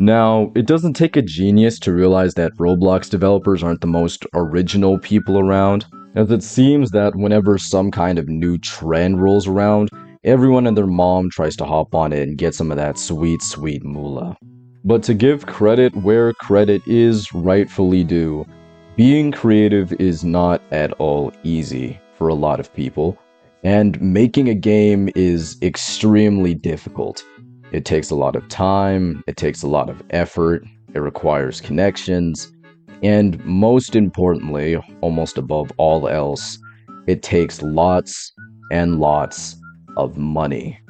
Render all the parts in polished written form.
Now, it doesn't take a genius to realize that Roblox developers aren't the most original people around, as it seems that whenever some kind of new trend rolls around, everyone and their mom tries to hop on it and get some of that sweet, sweet moolah. But to give credit where credit is rightfully due, being creative is not at all easy for a lot of people, and making a game is extremely difficult. It takes a lot of time, it takes a lot of effort, it requires connections, and most importantly, almost above all else, it takes lots and lots of money.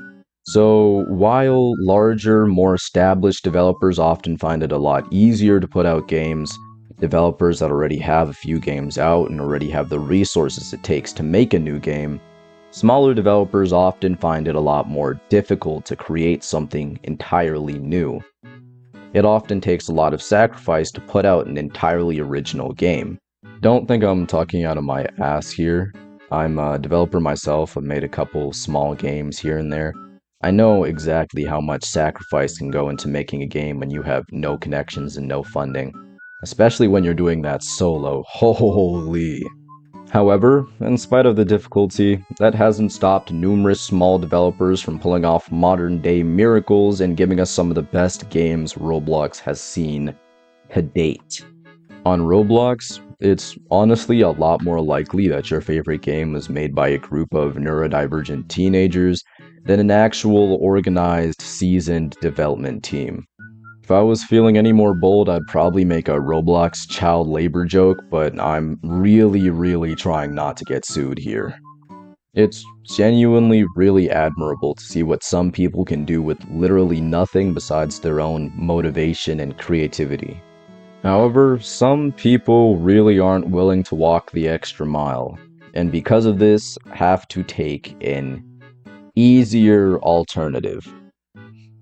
So, while larger, more established developers often find it a lot easier to put out games, developers that already have a few games out and already have the resources it takes to make a new game, smaller developers often find it a lot more difficult to create something entirely new. It often takes a lot of sacrifice to put out an entirely original game. Don't think I'm talking out of my ass here. I'm a developer myself. I've made a couple small games here and there. I know exactly how much sacrifice can go into making a game when you have no connections and no funding, especially when you're doing that solo. Holy. However, in spite of the difficulty, that hasn't stopped numerous small developers from pulling off modern-day miracles and giving us some of the best games Roblox has seen to date. On Roblox, it's honestly a lot more likely that your favorite game was made by a group of neurodivergent teenagers than an actual organized, seasoned development team. If I was feeling any more bold, I'd probably make a Roblox child labor joke, but I'm really trying not to get sued here. It's genuinely really admirable to see what some people can do with literally nothing besides their own motivation and creativity. However, some people really aren't willing to walk the extra mile, and because of this, have to take an easier alternative.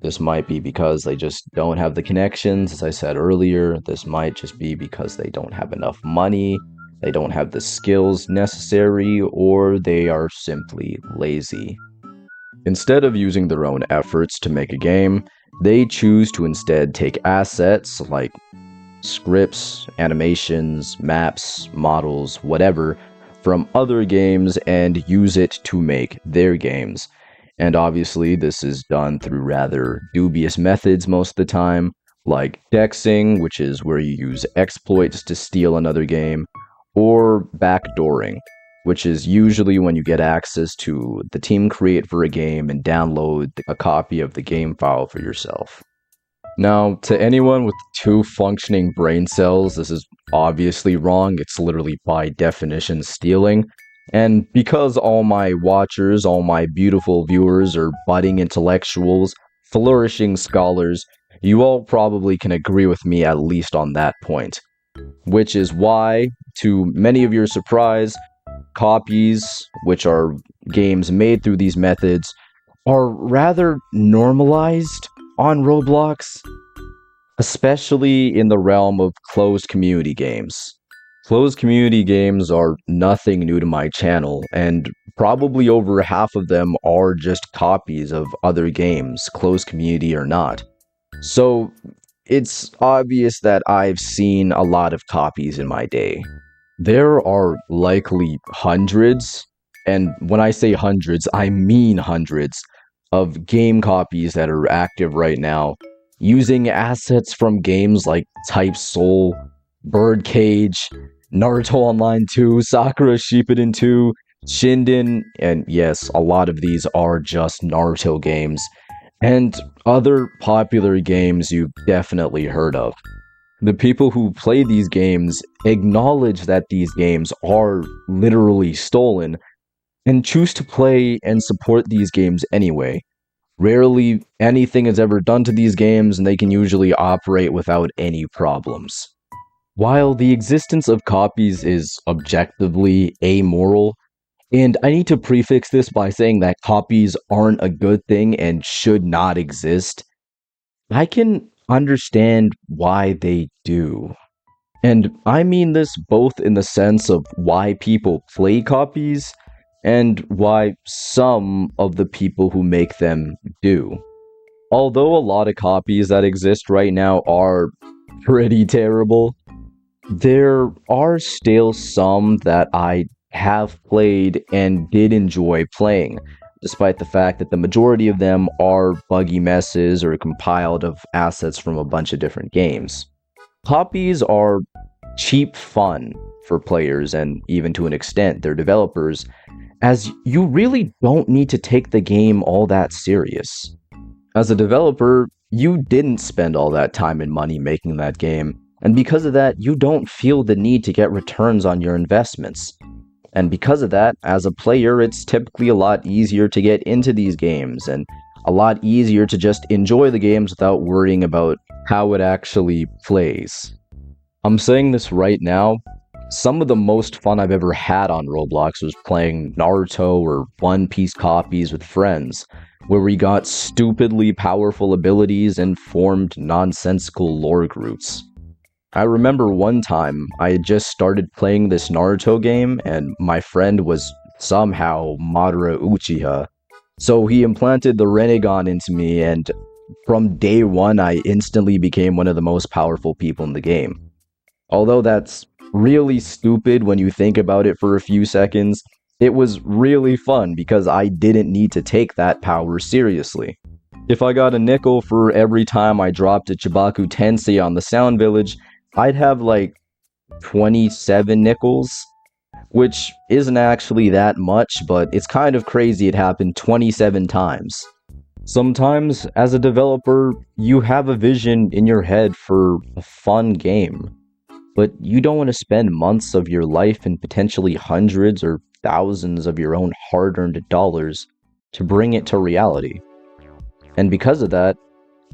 This might be because they just don't have the connections, as I said earlier. This might just be because they don't have enough money, they don't have the skills necessary, or they are simply lazy. Instead of using their own efforts to make a game, they choose to instead take assets like scripts, animations, maps, models, whatever, from other games and use it to make their games. And obviously, this is done through rather dubious methods most of the time, like dexing, which is where you use exploits to steal another game, or backdooring, which is usually when you get access to the team create for a game and download a copy of the game file for yourself. Now, to anyone with 2 functioning brain cells, this is obviously wrong. It's literally by definition stealing. And because all my watchers, all my beautiful viewers are budding intellectuals, flourishing scholars, you all probably can agree with me at least on that point. Which is why, to many of your surprise, copies, which are games made through these methods, are rather normalized on Roblox, especially in the realm of closed community games. Closed community games are nothing new to my channel, and probably over half of them are just copies of other games, closed community or not. So, it's obvious that I've seen a lot of copies in my day. There are likely hundreds, and when I say hundreds, I mean hundreds, of game copies that are active right now, using assets from games like Type Soul, Birdcage, Naruto Online 2, Sakura Shippuden 2, Shinden, and yes, a lot of these are just Naruto games, and other popular games you've definitely heard of. The people who play these games acknowledge that these games are literally stolen, and choose to play and support these games anyway. Rarely anything is ever done to these games, and they can usually operate without any problems. While the existence of copies is objectively amoral, and I need to prefix this by saying that copies aren't a good thing and should not exist, I can understand why they do. And I mean this both in the sense of why people play copies, and why some of the people who make them do. Although a lot of copies that exist right now are pretty terrible, there are still some that I have played and did enjoy playing, despite the fact that the majority of them are buggy messes or compiled of assets from a bunch of different games. Copies are cheap fun for players and even to an extent their developers, as you really don't need to take the game all that serious. As a developer, you didn't spend all that time and money making that game, and because of that, you don't feel the need to get returns on your investments. And because of that, as a player, it's typically a lot easier to get into these games and a lot easier to just enjoy the games without worrying about how it actually plays. I'm saying this right now. Some of the most fun I've ever had on Roblox was playing Naruto or One Piece copies with friends, where we got stupidly powerful abilities and formed nonsensical lore groups. I remember one time I had just started playing this Naruto game and my friend was somehow Madara Uchiha. So he implanted the Rinnegan into me and from day one I instantly became one of the most powerful people in the game. Although that's really stupid when you think about it for a few seconds, it was really fun because I didn't need to take that power seriously. If I got a nickel for every time I dropped a Chibaku Tensei on the Sound Village, I'd have like 27 nickels, which isn't actually that much, but it's kind of crazy it happened 27 times. Sometimes, as a developer, you have a vision in your head for a fun game, but you don't want to spend months of your life and potentially hundreds or thousands of your own hard-earned dollars to bring it to reality. And because of that,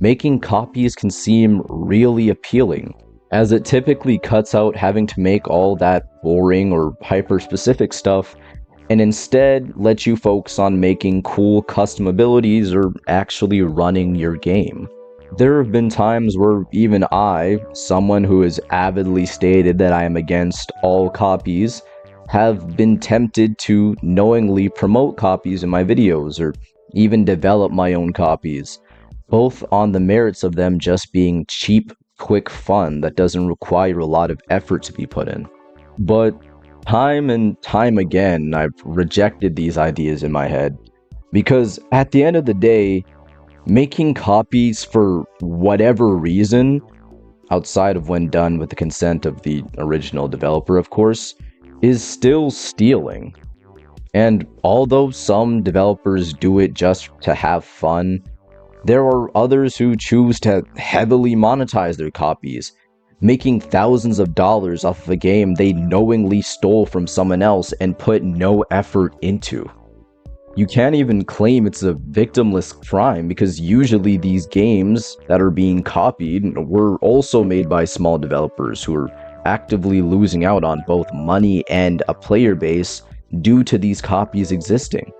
making copies can seem really appealing, as it typically cuts out having to make all that boring or hyper-specific stuff and instead lets you focus on making cool custom abilities or actually running your game. There have been times where even I, someone who has avidly stated that I am against all copies, have been tempted to knowingly promote copies in my videos or even develop my own copies, both on the merits of them just being cheap, quick fun that doesn't require a lot of effort to be put in. But time and time again, I've rejected these ideas in my head, because at the end of the day, making copies for whatever reason, outside of when done with the consent of the original developer of course, is still stealing. And although some developers do it just to have fun, there are others who choose to heavily monetize their copies, making thousands of dollars off of a game they knowingly stole from someone else and put no effort into. You can't even claim it's a victimless crime because usually these games that are being copied were also made by small developers who are actively losing out on both money and a player base due to these copies existing.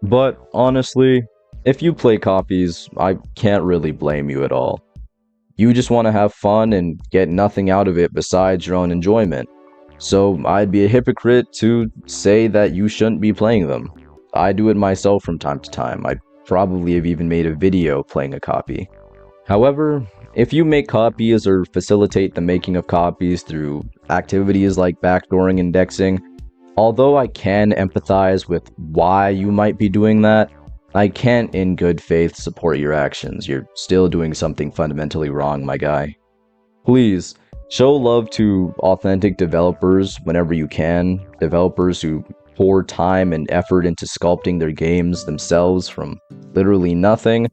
But honestly, if you play copies, I can't really blame you at all. You just want to have fun and get nothing out of it besides your own enjoyment. So I'd be a hypocrite to say that you shouldn't be playing them. I do it myself from time to time. I'd probably have even made a video playing a copy. However, if you make copies or facilitate the making of copies through activities like backdooring indexing, although I can empathize with why you might be doing that, I can't in good faith support your actions. You're still doing something fundamentally wrong, my guy. Please, show love to authentic developers whenever you can, developers who pour time and effort into sculpting their games themselves from literally nothing,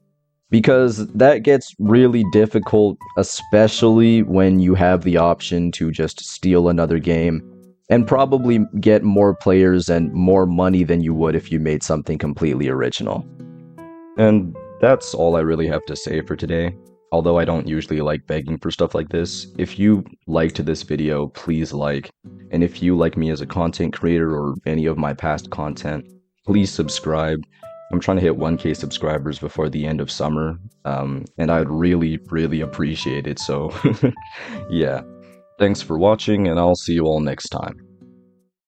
because that gets really difficult, especially when you have the option to just steal another game and probably get more players and more money than you would if you made something completely original. And that's all I really have to say for today. Although I don't usually like begging for stuff like this, if you liked this video, please like. And if you like me as a content creator or any of my past content, please subscribe. I'm trying to hit 1K subscribers before the end of summer, and I'd really, really appreciate it. So, yeah. Thanks for watching, and I'll see you all next time.